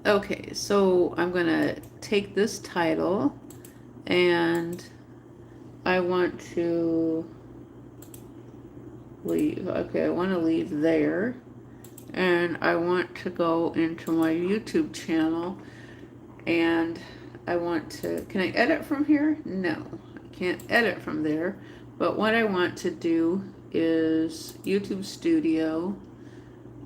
Okay, so I'm gonna take this title and I want to leave. Okay, I want to leave there. And I want to go into my YouTube channel and I want to, can I edit from here? No, I can't edit from there. But what I want to do is YouTube Studio.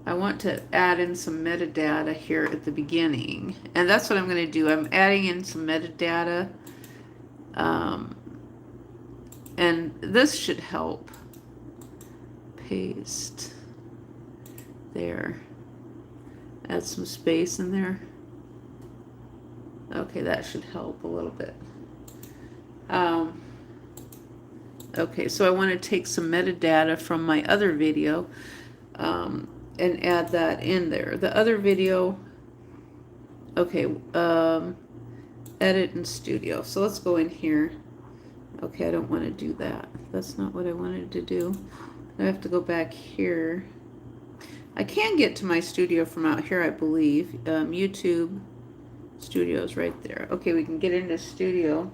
I want to add in some metadata here at the beginning. And that's what I'm going to do. I'm adding in some metadata. Um, and this should help. Paste. There. Add some space in there. Okay, that should help a little bit. Okay, so I want to take some metadata from my other video and add that in there. The other video, okay, edit in Studio. So let's go in here. Okay, I don't want to do that. That's not what I wanted to do. I have to go back here. I can get to my studio from out here, I believe. YouTube Studio's right there. Okay, we can get into Studio.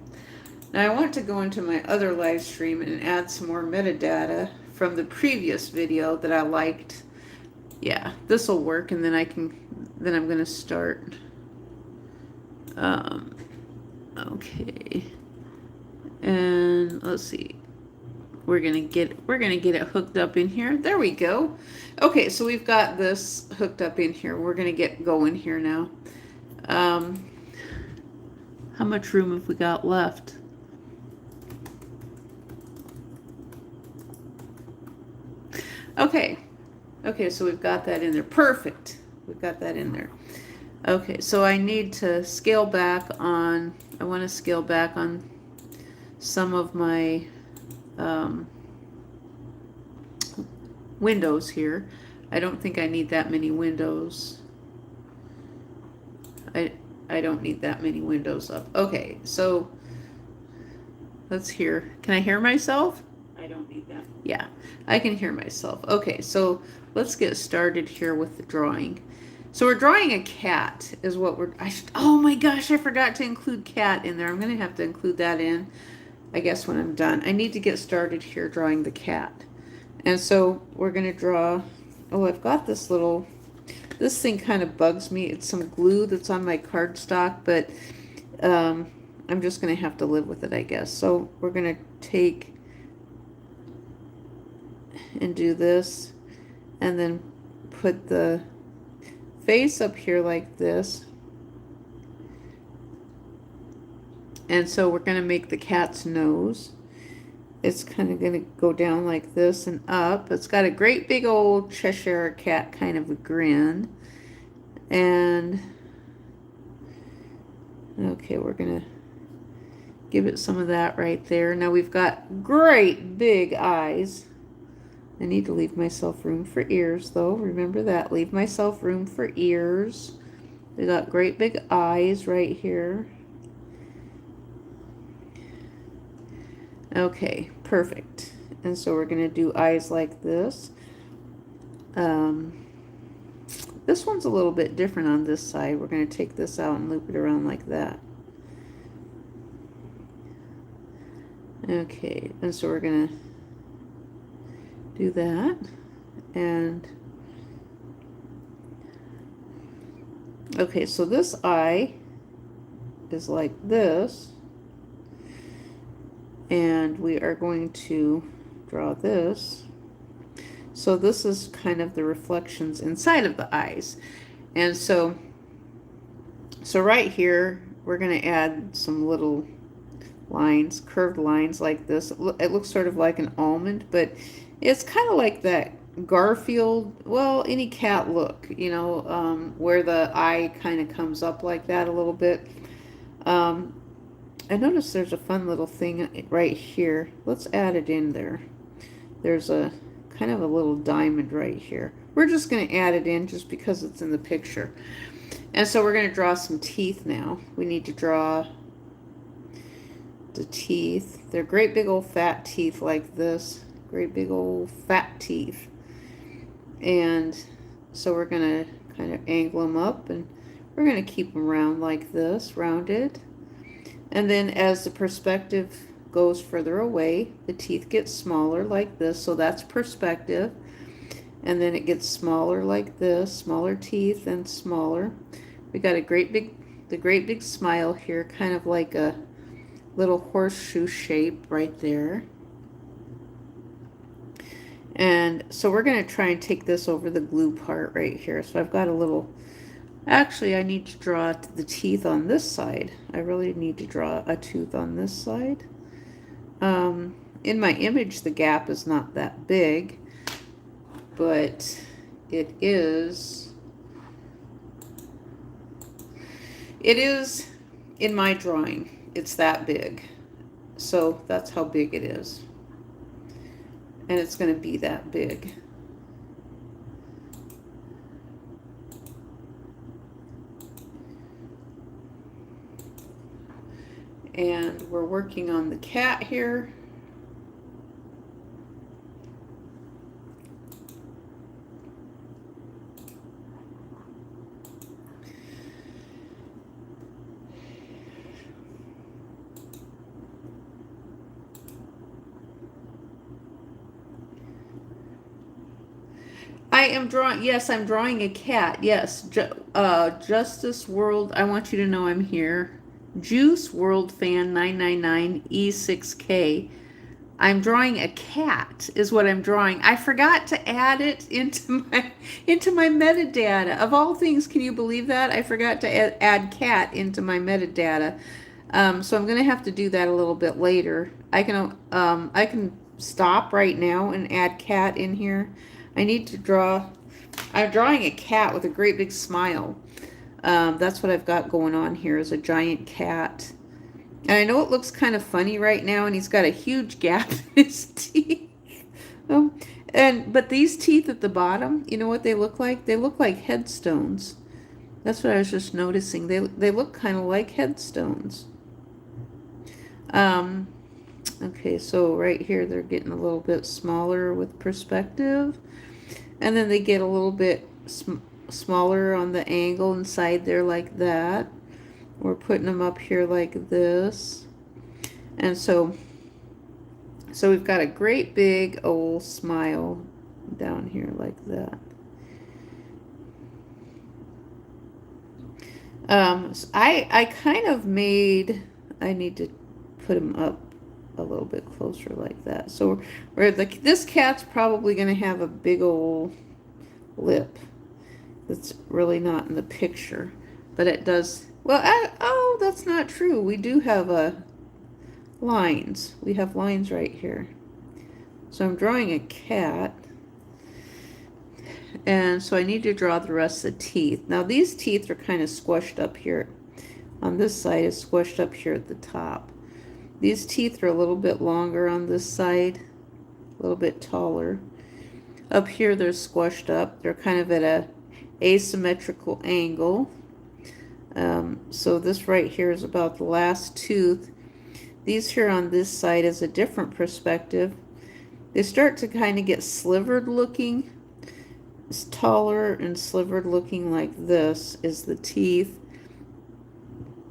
Now I want to go into my other live stream and add some more metadata from the previous video that I liked. Yeah, this will work, and then then I'm gonna start. Okay, and let's see. We're gonna get it hooked up in here. There we go. Okay, so we've got this hooked up in here. We're gonna get going here now. How much room have we got left? Okay. Okay, so we've got that in there. Perfect. We've got that in there. Okay, so I need to scale back on, I want to scale back on some of my windows here. I don't think I need that many windows. I don't need that many windows up. Okay, so let's hear. Can I hear myself? I don't need that. Yeah, I can hear myself. Okay, so let's get started here with the drawing. So we're drawing a cat is what oh my gosh, I forgot to include cat in there. I'm going to have to include that in, I guess, when I'm done. I need to get started here drawing the cat. And so we're going to draw, oh, I've got this thing kind of bugs me. It's some glue that's on my cardstock, but I'm just going to have to live with it, I guess. So we're going to take and do this and then put the face up here like this. And so we're going to make the cat's nose. It's kind of going to go down like this and up. It's got a great big old Cheshire cat kind of a grin. And okay, we're going to give it some of that right there. Now we've got great big eyes. I need to leave myself room for ears, though. Remember that. Leave myself room for ears. We got great big eyes right here. Okay, perfect. And so we're going to do eyes like this. This one's a little bit different on this side. We're going to take this out and loop it around like that. Okay, and so we're going to do that. And okay, so this eye is like this. And we are going to draw this. So this is kind of the reflections inside of the eyes. And so right here, we're going to add some little lines, curved lines like this. It looks sort of like an almond, but it's kind of like that Garfield, well, any cat look, you know, where the eye kind of comes up like that a little bit. I noticed there's a fun little thing right here. Let's add it in there. There's a kind of a little diamond right here. We're just going to add it in just because it's in the picture. And so we're going to draw some teeth now. We need to draw the teeth. They're great big old fat teeth like this. Great big old fat teeth. And so we're going to kind of angle them up, and We're going to keep them round like this, rounded. And then as the perspective goes further away, the teeth get smaller like this, so that's perspective. And then it gets smaller like this, smaller teeth and smaller. We got the great big smile here, kind of like a little horseshoe shape right there. And so we're going to try and take this over the glue part right here. So I've got a little, actually I need to draw the teeth on this side. I really need to draw a tooth on this side. In my image the gap is not that big, but it is in my drawing. It's that big. So that's how big it is. And it's going to be that big. And we're working on the cat here. I am drawing, yes, I'm drawing a cat. Yes, Justice World, I want you to know I'm here. Juice World Fan 999 E6K. I'm drawing a cat is what I'm drawing. I forgot to add it into my metadata. Of all things, can you believe that? I forgot to add cat into my metadata. So I'm going to have to do that a little bit later. I can stop right now and add cat in here. I need to draw. I'm drawing a cat with a great big smile. That's what I've got going on here, is a giant cat. And I know it looks kind of funny right now, and he's got a huge gap in his teeth. But these teeth at the bottom, you know what they look like? They look like headstones. That's what I was just noticing. They look kind of like headstones. Okay, so right here they're getting a little bit smaller with perspective. And then they get a little bit smaller on the angle inside there like that. We're putting them up here like this. And so we've got a great big old smile down here like that. So I kind of made, I need to put them up a little bit closer like that. So this cat's probably going to have a big old lip. That's really not in the picture, but it does. Well, oh, that's not true. We do have lines. We have lines right here. So I'm drawing a cat. And so I need to draw the rest of the teeth. Now these teeth are kind of squished up here. On this side is squished up here at the top. These teeth are a little bit longer on this side, a little bit taller. Up here they're squished up. They're kind of at a asymmetrical angle. So this right here is about the last tooth. These here on this side is a different perspective. They start to kind of get slivered looking. It's taller and slivered looking like this is the teeth,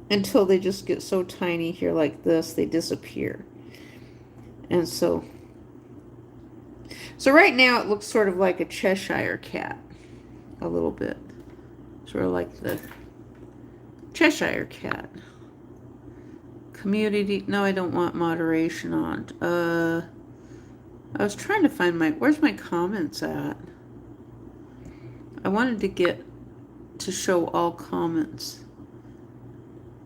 until they just get so tiny here like this, they disappear. And so right now it looks sort of like a Cheshire cat, a little bit. Sort of like the Cheshire cat. Community, no, I don't want moderation on. I was trying to find where's my comments at? I wanted to get to show all comments.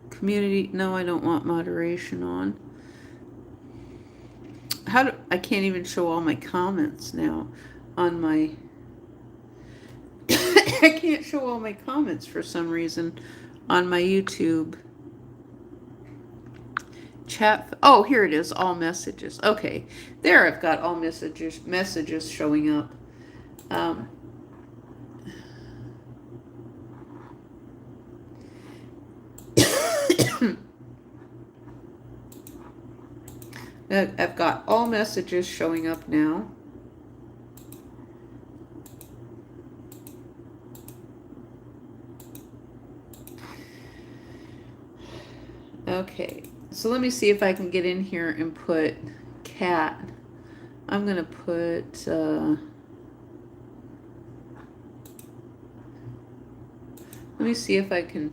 Community, no, I don't want moderation on. I can't even show all my comments now on my, I can't show all my comments for some reason on my YouTube chat. Oh, here it is, all messages. Okay, there I've got all messages showing up. I've got all messages showing up now. Okay, so let me see if I can get in here and put cat. I'm going to put, let me see if I can,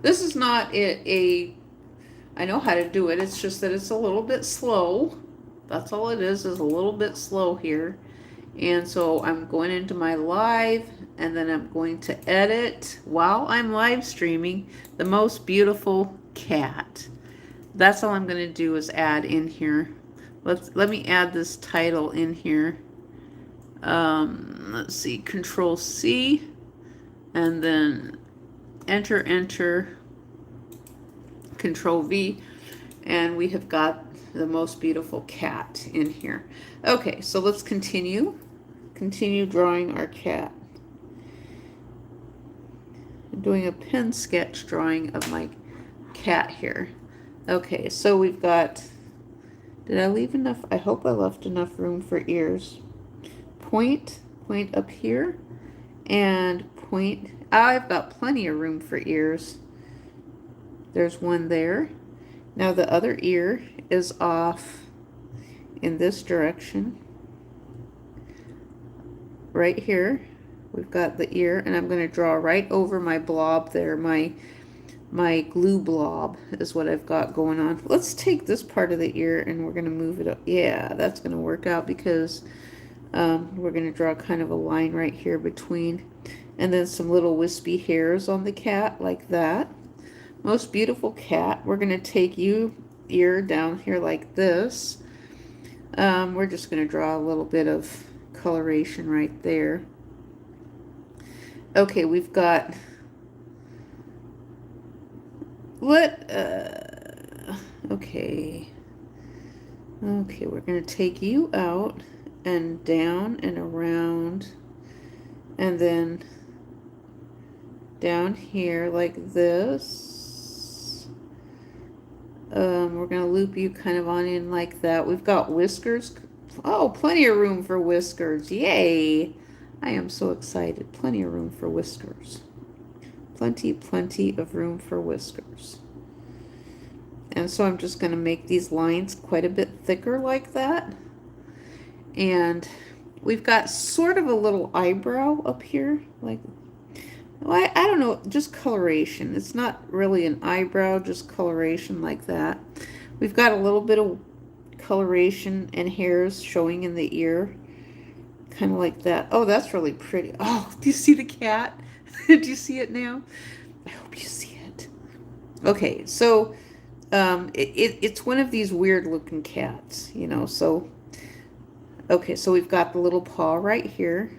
this is not I know how to do it, it's just that it's a little bit slow. That's all it is a little bit slow here. And so I'm going into my live, and then I'm going to edit while I'm live streaming the most beautiful cat. That's all I'm going to do is add in here. Let me add this title in here. Let's see, Control C, and then enter, Control V, and we have got the most beautiful cat in here. Okay, so let's continue drawing our cat. I'm doing a pen sketch drawing of my cat here. Okay, so we've got, did I leave enough? I hope I left enough room for ears. Point up here, and point, I've got plenty of room for ears. There's one there. Now the other ear is off in this direction. Right here, we've got the ear, and I'm going to draw right over my blob there. My glue blob is what I've got going on. Let's take this part of the ear and we're going to move it up. Yeah, that's going to work out because we're going to draw kind of a line right here between, and then some little wispy hairs on the cat like that. Most beautiful cat. We're going to take ear down here like this. We're just going to draw a little bit of coloration right there. Okay, we've got okay, we're going to take you out and down and around, and then down here like this. We're going to loop you kind of on in like that. We've got whiskers. Oh, plenty of room for whiskers. Yay! I am so excited. Plenty of room for whiskers. Plenty of room for whiskers. And so I'm just going to make these lines quite a bit thicker like that. And we've got sort of a little eyebrow up here. Like, well, I don't know, just coloration. It's not really an eyebrow, just coloration like that. We've got a little bit of coloration and hairs showing in the ear. Kind of like that. Oh, that's really pretty. Oh, do you see the cat? Do you see it now? I hope you see it. Okay, so it's one of these weird looking cats, you know, so okay, so we've got the little paw right here.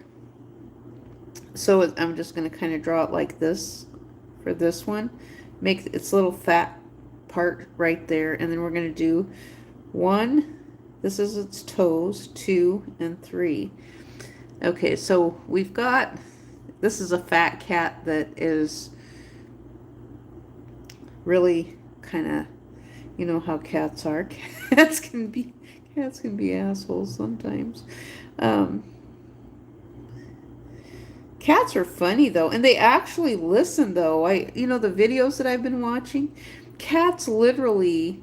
So I'm just going to kind of draw it like this for this one. Make its little fat part right there, and then we're going to do 1, this is its toes, 2, and 3. Okay, so we've got, this is a fat cat that is really kind of, you know how cats are. Cats can be assholes sometimes. Cats are funny though, and they actually listen though. You know, the videos that I've been watching, cats literally,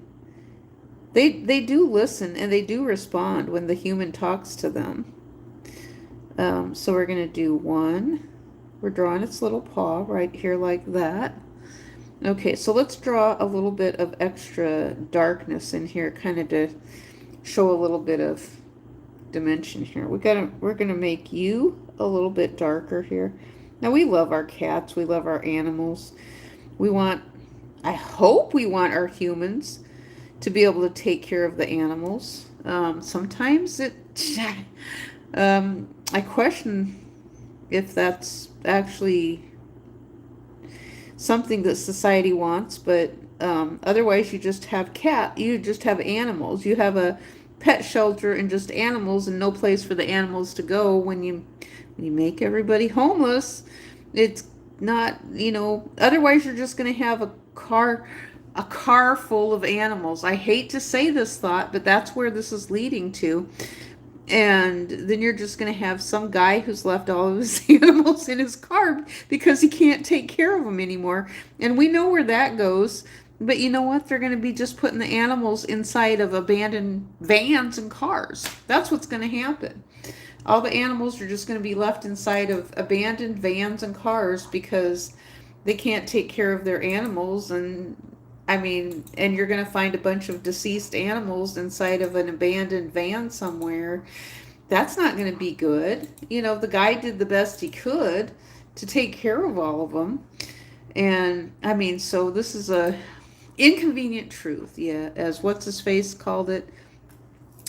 they do listen and they do respond when the human talks to them. So we're going to do 1. We're drawing its little paw right here like that. Okay, so let's draw a little bit of extra darkness in here, kind of to show a little bit of dimension here. We're gonna make you a little bit darker here. Now we love our cats, we love our animals. I hope we want our humans to be able to take care of the animals. Sometimes I question if that's actually something that society wants, but otherwise you just have animals. You have a pet shelter and just animals and no place for the animals to go. When you make everybody homeless, it's not, you know, otherwise you're just going to have a car full of animals. I hate to say this thought, but that's where this is leading to. And then you're just going to have some guy who's left all of his animals in his car because he can't take care of them anymore. And we know where that goes. But you know what? They're going to be just putting the animals inside of abandoned vans and cars. That's what's going to happen. All the animals are just going to be left inside of abandoned vans and cars because they can't take care of their animals. And I mean, and you're going to find a bunch of deceased animals inside of an abandoned van somewhere. That's not going to be good. You know, the guy did the best he could to take care of all of them. And I mean, so this is a inconvenient truth. Yeah, as what's his face called it,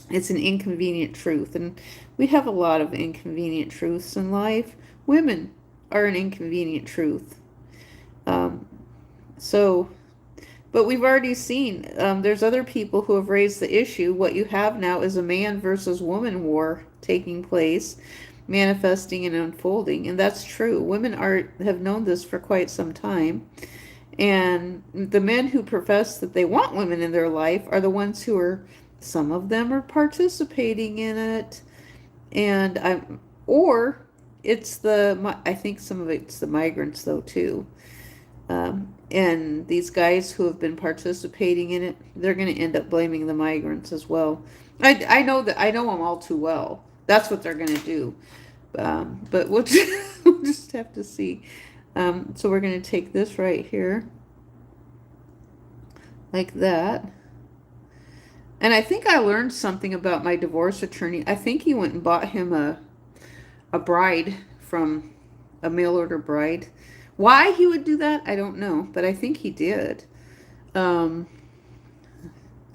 it's an inconvenient truth. And we have a lot of inconvenient truths in life. Women are an inconvenient truth. Um, so but we've already seen, there's other people who have raised the issue. What you have now is a man versus woman war taking place, manifesting and unfolding. And that's true. Women have known this for quite some time. And the men who profess that they want women in their life are the ones who are, some of them are participating in it. And or it's I think some of it's the migrants though too. And these guys who have been participating in it, they're going to end up blaming the migrants as well. I know that, I know them all too well. That's what they're going to do. But we'll we'll just have to see. So we're going to take this right here, like that. And I think I learned something about my divorce attorney. I think he went and bought him a bride from a mail order bride. Why he would do that, I don't know, but I think he did. I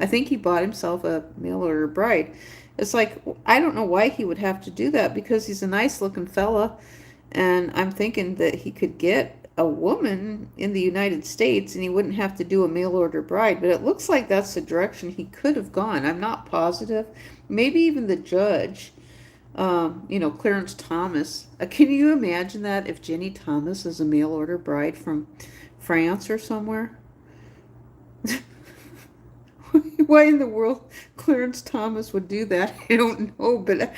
think he bought himself a mail order bride. It's like, I don't know why he would have to do that, because he's a nice looking fella, and I'm thinking that he could get a woman in the United States and he wouldn't have to do a mail order bride. But it looks like that's the direction he could have gone. I'm not positive. Maybe even the judge. Clarence Thomas. Can you imagine that if Jenny Thomas is a mail order bride from France or somewhere? Why in the world Clarence Thomas would do that, I don't know, but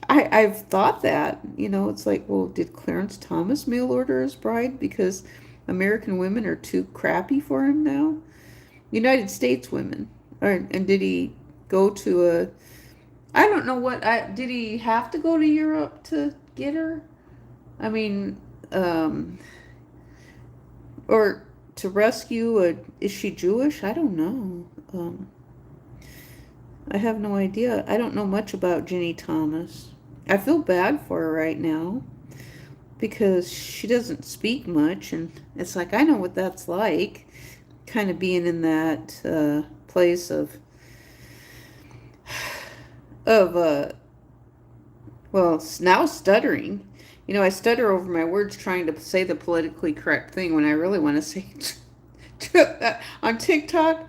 I've thought that, it's like, well, did Clarence Thomas mail order his bride because American women are too crappy for him now? United States women. And did he go to I don't know did he have to go to Europe to get her? I mean, or to rescue is she Jewish? I don't know. I have no idea. I don't know much about Jenny Thomas. I feel bad for her right now because she doesn't speak much, and it's like, I know what that's like, kind of being in that place of now stuttering. I stutter over my words trying to say the politically correct thing when I really want to say on TikTok.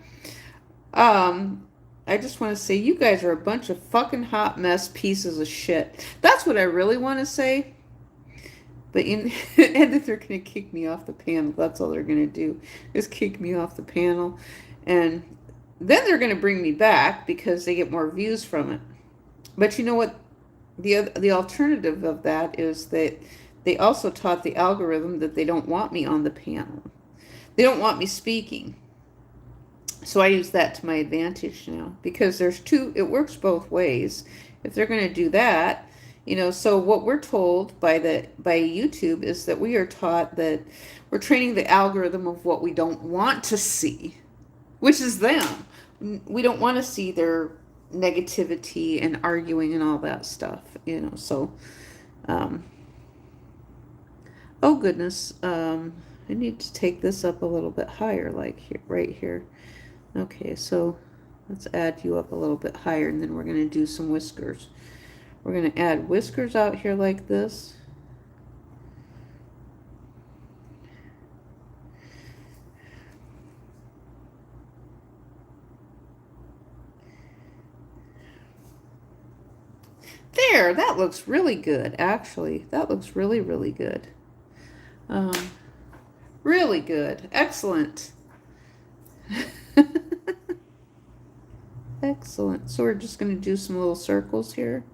I just want to say, you guys are a bunch of fucking hot mess pieces of shit. That's what I really want to say. But and that they're going to kick me off the panel. That's all they're going to do, is kick me off the panel. And then they're going to bring me back because they get more views from it. But you know what? The alternative of that is that they also taught the algorithm that they don't want me on the panel. They don't want me speaking. So I use that to my advantage now, because it works both ways. If they're going to do that, so what we're told by YouTube is that we are taught that we're training the algorithm of what we don't want to see, which is them. We don't want to see their negativity and arguing and all that stuff, so oh goodness, I need to take this up a little bit higher, like here, right here. Okay, so let's add you up a little bit higher, and then we're going to do some whiskers. We're going to add whiskers out here like this. There, that looks really good, actually. That looks really, really good. Really good. Excellent. Excellent. So we're just going to do some little circles here.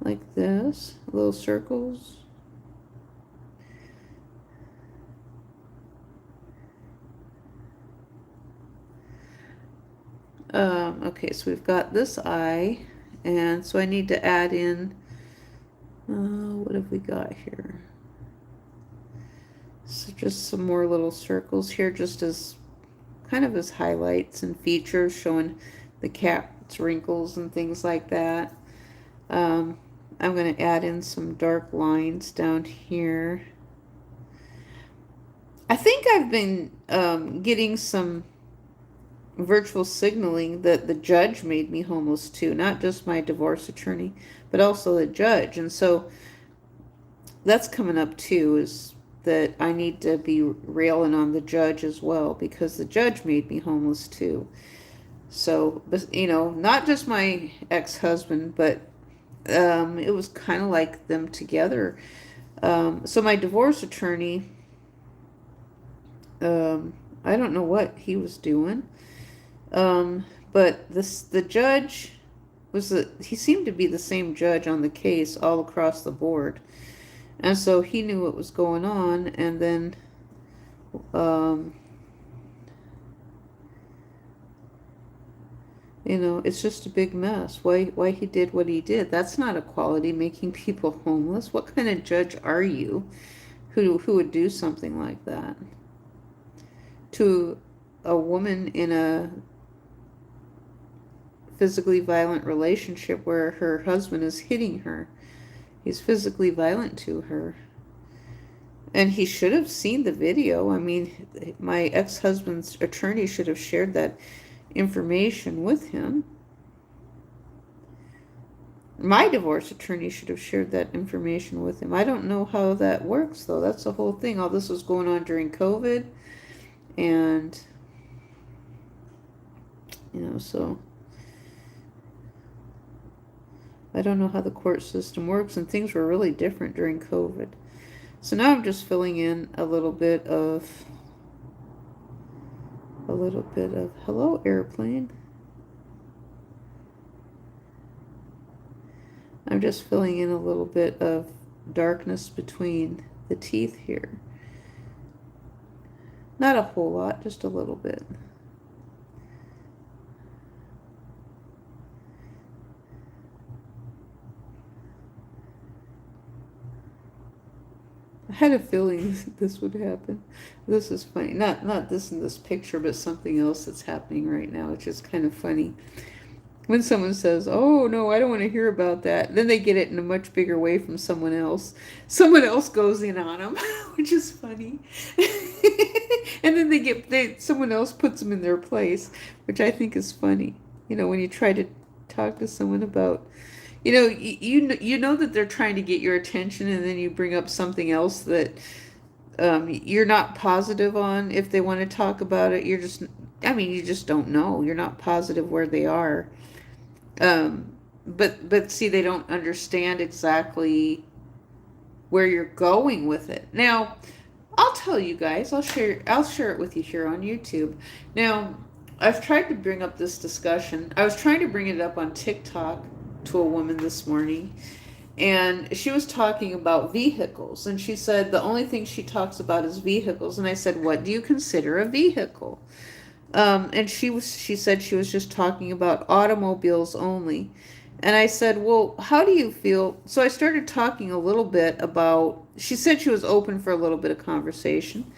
like this, little circles. Okay, so we've got this eye, and so I need to add in, what have we got here? So just some more little circles here, just as kind of as highlights and features, showing the cat's wrinkles and things like that. I'm going to add in some dark lines down here. I think I've been getting some virtual signaling that the judge made me homeless too, not just my divorce attorney, but also the judge. And so that's coming up too, is that I need to be railing on the judge as well, because the judge made me homeless too. So, you know, not just my ex-husband, but it was kind of like them together. So my divorce attorney, I don't know what he was doing. But the judge he seemed to be the same judge on the case all across the board. And so he knew what was going on, and then, you know, it's just a big mess. Why he did what he did. That's not equality, making people homeless. What kind of judge are you who would do something like that to a woman in a physically violent relationship where her husband is hitting her? He's physically violent to her. And he should have seen the video. I mean, my ex-husband's attorney should have shared that information with him. My divorce attorney should have shared that information with him. I don't know how that works, though. That's the whole thing. All this was going on during COVID. And, you know, so I don't know how the court system works, and things were really different during COVID. So now I'm just filling in a little bit of, hello, airplane. I'm just filling in a little bit of darkness between the teeth here. Not a whole lot, just a little bit. I had a feeling this would happen. This is funny. Not this in this picture, but something else that's happening right now, which is kind of funny. When someone says, "Oh no, I don't want to hear about that," then they get it in a much bigger way from someone else. Someone else goes in on them, which is funny. And then someone else puts them in their place, which I think is funny. You know, when you try to talk to someone about, you know, you know that they're trying to get your attention, and then you bring up something else that you're not positive on. If they want to talk about it, you just don't know. You're not positive where they are. But see, they don't understand exactly where you're going with it. Now, I'll tell you guys, I'll share it with you here on YouTube. Now, I've tried to bring up this discussion. I was trying to bring it up on TikTok to a woman this morning, and she was talking about vehicles, and she said the only thing she talks about is vehicles. And I said, what do you consider a vehicle? And she said she was just talking about automobiles only. And I said, well, how do you feel? So I started talking a little bit about, she said she was open for a little bit of conversation.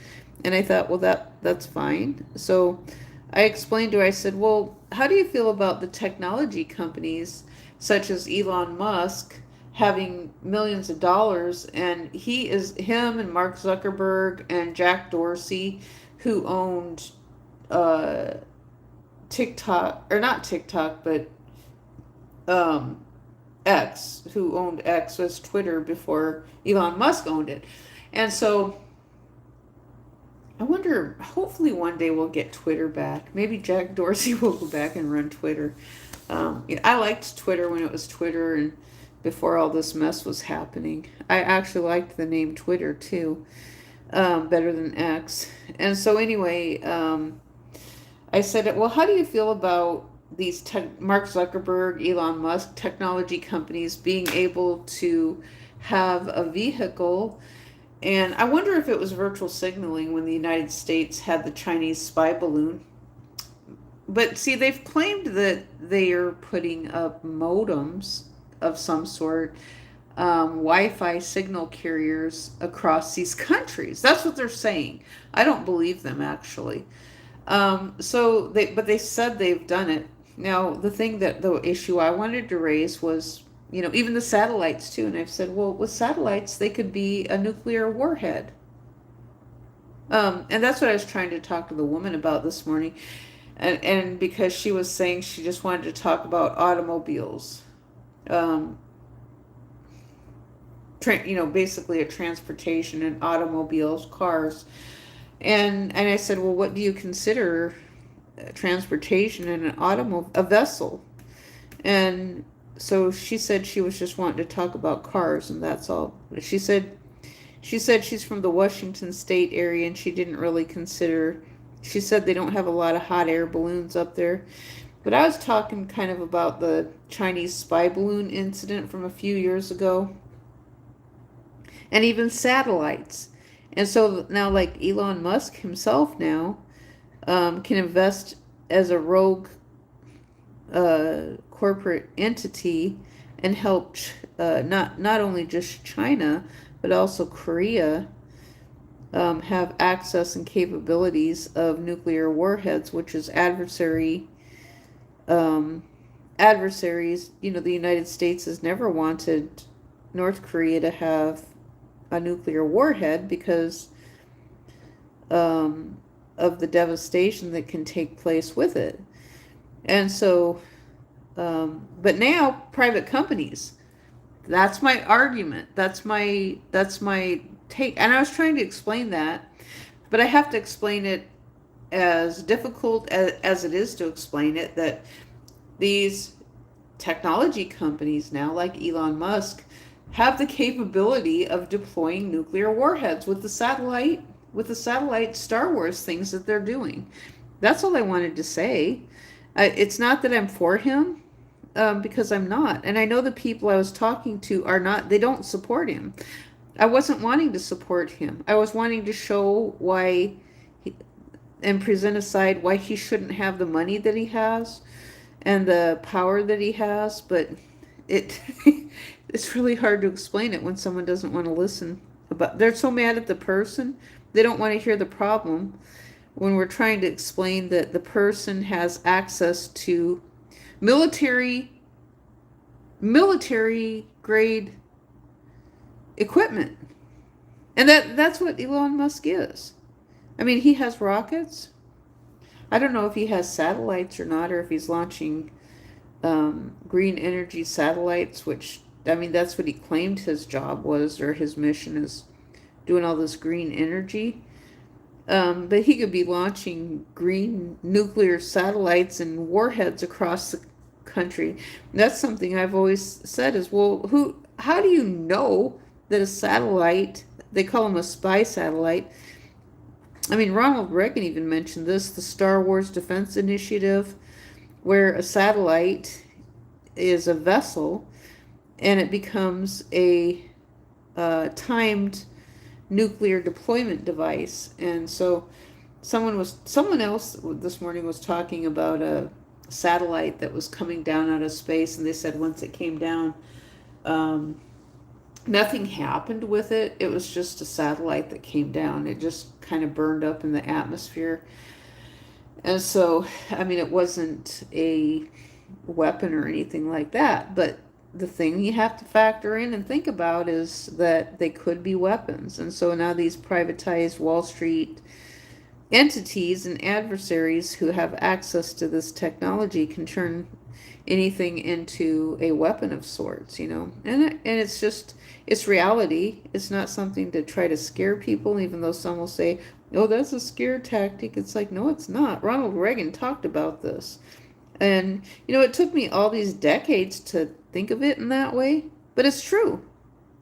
And I thought, well, that's fine. So I explained to her, I said, well, how do you feel about the technology companies such as Elon Musk having millions of dollars? And him and Mark Zuckerberg and Jack Dorsey, who owned TikTok, or not TikTok, but X, who owned X, was Twitter before Elon Musk owned it. And so I wonder, hopefully one day we'll get Twitter back. Maybe Jack Dorsey will go back and run Twitter. I liked Twitter when it was Twitter and before all this mess was happening. I actually liked the name Twitter too, better than X. And so anyway, I said, well, how do you feel about Mark Zuckerberg, Elon Musk, technology companies being able to have a vehicle. And I wonder if it was virtual signaling when the United States had the Chinese spy balloon. But see, they've claimed that they are putting up modems of some sort, Wi-Fi signal carriers across these countries. That's what they're saying. I don't believe them, actually. But they said they've done it. Now, the issue I wanted to raise was, even the satellites too. And I've said, well, with satellites, they could be a nuclear warhead. And that's what I was trying to talk to the woman about this morning. And because she was saying she just wanted to talk about automobiles. Basically a transportation and automobiles, cars. And I said, well, what do you consider transportation in a vessel? And so she said she was just wanting to talk about cars, and that's all. She said she's from the Washington State area, and she didn't really consider. She said they don't have a lot of hot air balloons up there. But I was talking kind of about the Chinese spy balloon incident from a few years ago, and even satellites. And so now, like Elon Musk himself now can invest as a rogue corporate entity and help not only just China, but also Korea have access and capabilities of nuclear warheads, which is adversaries. The United States has never wanted North Korea to have a nuclear warhead because of the devastation that can take place with it. And so, but now private companies, that's my argument. That's my take. And I was trying to explain that, but I have to explain it as difficult as it is to explain it, that these technology companies now, like Elon Musk, have the capability of deploying nuclear warheads with the satellite Star Wars things that they're doing. That's all I wanted to say. It's not that I'm for him, because I'm not. And I know the people I was talking to are not, they don't support him. I wasn't wanting to support him. I was wanting to show and present a side why he shouldn't have the money that he has and the power that he has, but it's really hard to explain it when someone doesn't want to listen. But they're so mad at the person, they don't want to hear the problem when we're trying to explain that the person has access to military grade equipment. And that's what Elon Musk is. I mean, he has rockets. I don't know if he has satellites or not, or if he's launching green energy satellites, which, I mean, that's what he claimed his job was, or his mission is doing all this green energy. But he could be launching green nuclear satellites and warheads across the country. And that's something I've always said is, well, how do you know that a satellite, they call them a spy satellite. I mean, Ronald Reagan even mentioned this, the Star Wars Defense Initiative, where a satellite is a vessel and it becomes a timed nuclear deployment device. And so someone else this morning was talking about a satellite that was coming down out of space, and they said once it came down, nothing happened with it. It was just a satellite that came down. It just kind of burned up in the atmosphere. And so, I mean, it wasn't a weapon or anything like that. But the thing you have to factor in and think about is that they could be weapons. And so now these privatized Wall Street entities and adversaries who have access to this technology can turn anything into a weapon of sorts, and it's just, it's reality. It's not something to try to scare people, even though some will say, oh, that's a scare tactic. It's like, no, it's not. Ronald Reagan talked about this. And, it took me all these decades to think of it in that way, but it's true.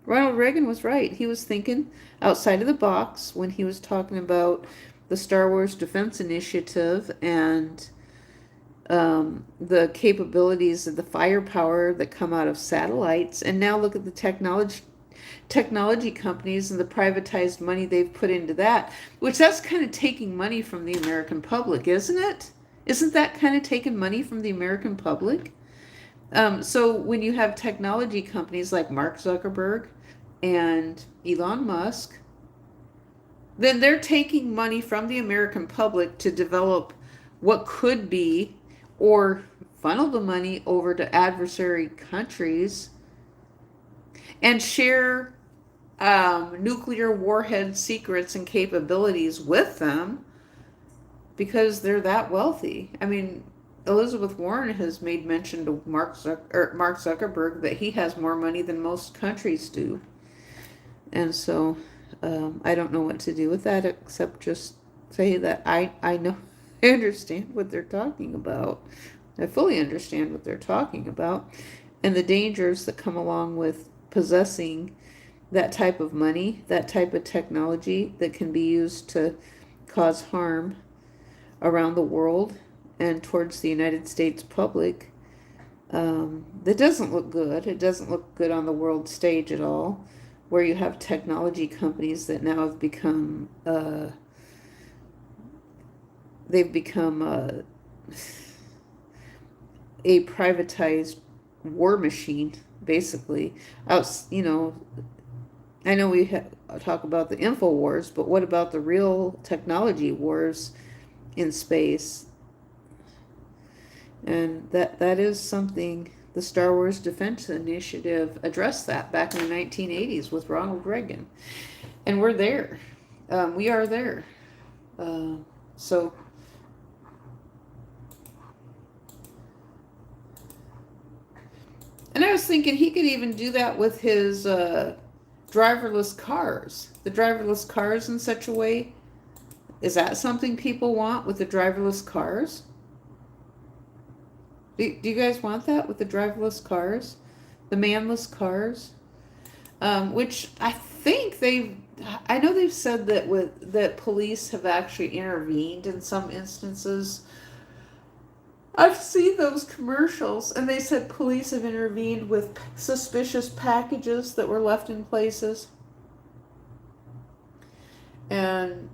Ronald Reagan was right. He was thinking outside of the box when he was talking about the Star Wars Defense Initiative and the capabilities of the firepower that come out of satellites. And now look at the technology companies and the privatized money they've put into that, which that's kind of taking money from the American public, isn't it? Isn't that kind of taking money from the American public? So when you have technology companies like Mark Zuckerberg and Elon Musk, then they're taking money from the American public to develop what could be, or funnel the money over to adversary countries and share nuclear warhead secrets and capabilities with them because they're that wealthy. I mean, Elizabeth Warren has made mention to Mark Zuckerberg that he has more money than most countries do. And so I don't know what to do with that except just say that I know, I understand what they're talking about. I fully understand what they're talking about and the dangers that come along with possessing that type of money, that type of technology that can be used to cause harm around the world and towards the United States public. That doesn't look good. It doesn't look good on the world stage at all, where you have technology companies that now have become they've become a privatized war machine, basically. You know, I know we talk about the info wars, but what about the real technology wars in space? And that is something the Star Wars Defense Initiative addressed that back in the 1980s with Ronald Reagan. And we're there. We are there. So and I was thinking he could even do that with his driverless cars. The driverless cars in such a way. Is that something people want with the driverless cars? Do you guys want that with the driverless cars? The manless cars? Which I think I know they've said that police have actually intervened in some instances. I've seen those commercials, and they said police have intervened with suspicious packages that were left in places. And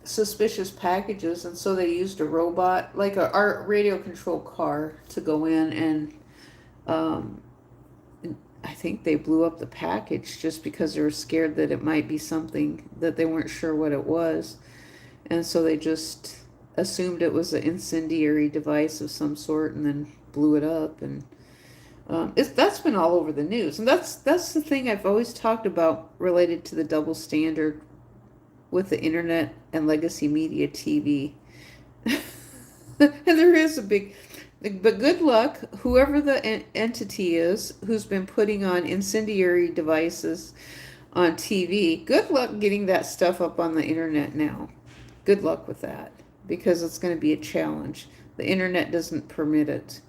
suspicious packages, and so they used a robot, like our radio control car, to go in and I think they blew up the package just because they were scared that it might be something that they weren't sure what it was. And so they just assumed it was an incendiary device of some sort and then blew it up. And that's been all over the news. And that's the thing I've always talked about related to the double standard with the internet and legacy media TV. And there is a big... But good luck, whoever the entity is who's been putting on incendiary devices on TV, good luck getting that stuff up on the internet now. Good luck with that, because it's going to be a challenge. The internet doesn't permit it.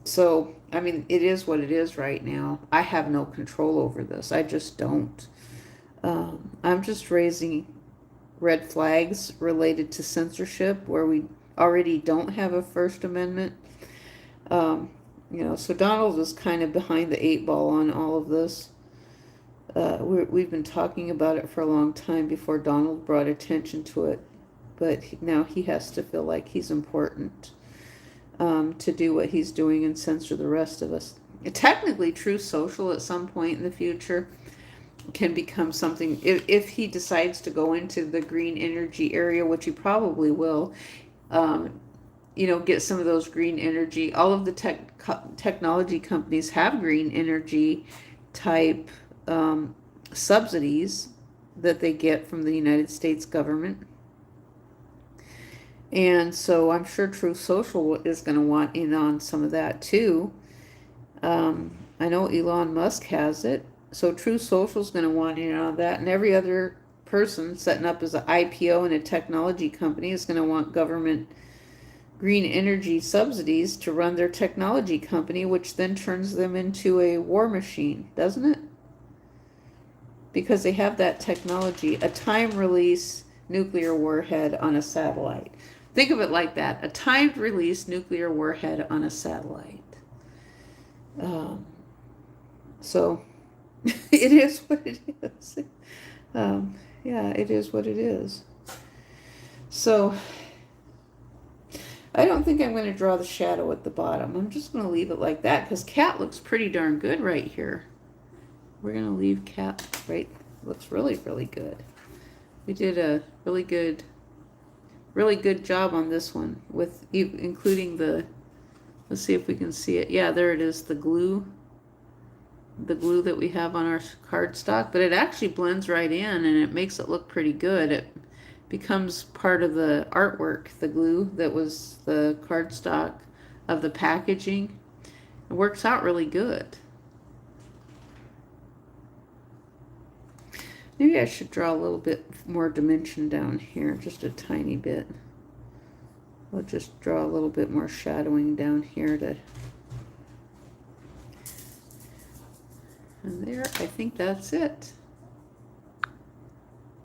So, I mean, it is what it is right now. I have no control over this. I just don't. I'm just raising red flags related to censorship where we already don't have a First Amendment. So Donald is kind of behind the 8 ball on all of this. We've been talking about it for a long time before Donald brought attention to it, but now he has to feel like he's important to do what he's doing and censor the rest of us. Technically, True Social at some point in the future can become something, if he decides to go into the green energy area, which he probably will. Get some of those green energy. All of the technology companies have green energy type subsidies that they get from the United States government. And so I'm sure True Social is going to want in on some of that too. I know Elon Musk has it. So True Social is going to want in on that. And every other person setting up as an IPO in a technology company is going to want government green energy subsidies to run their technology company, which then turns them into a war machine, doesn't it? Because they have that technology, a time release nuclear warhead on a satellite. Think of it like that. A timed release nuclear warhead on a satellite. So it is what it is. Yeah, it is what it is. So I don't think I'm going to draw the shadow at the bottom. I'm just going to leave it like that because cat looks pretty darn good right here. We're going to leave cat right. Looks really, really good. We did a really good job on this one with including the, let's see if we can see it. Yeah, there it is, the glue that we have on our cardstock, but it actually blends right in and it makes it look pretty good. It becomes part of the artwork, the glue that was the cardstock of the packaging. It works out really good. Maybe I should draw a little bit more dimension down here, just a tiny bit. I'll just draw a little bit more shadowing down here to, and there, I think that's it.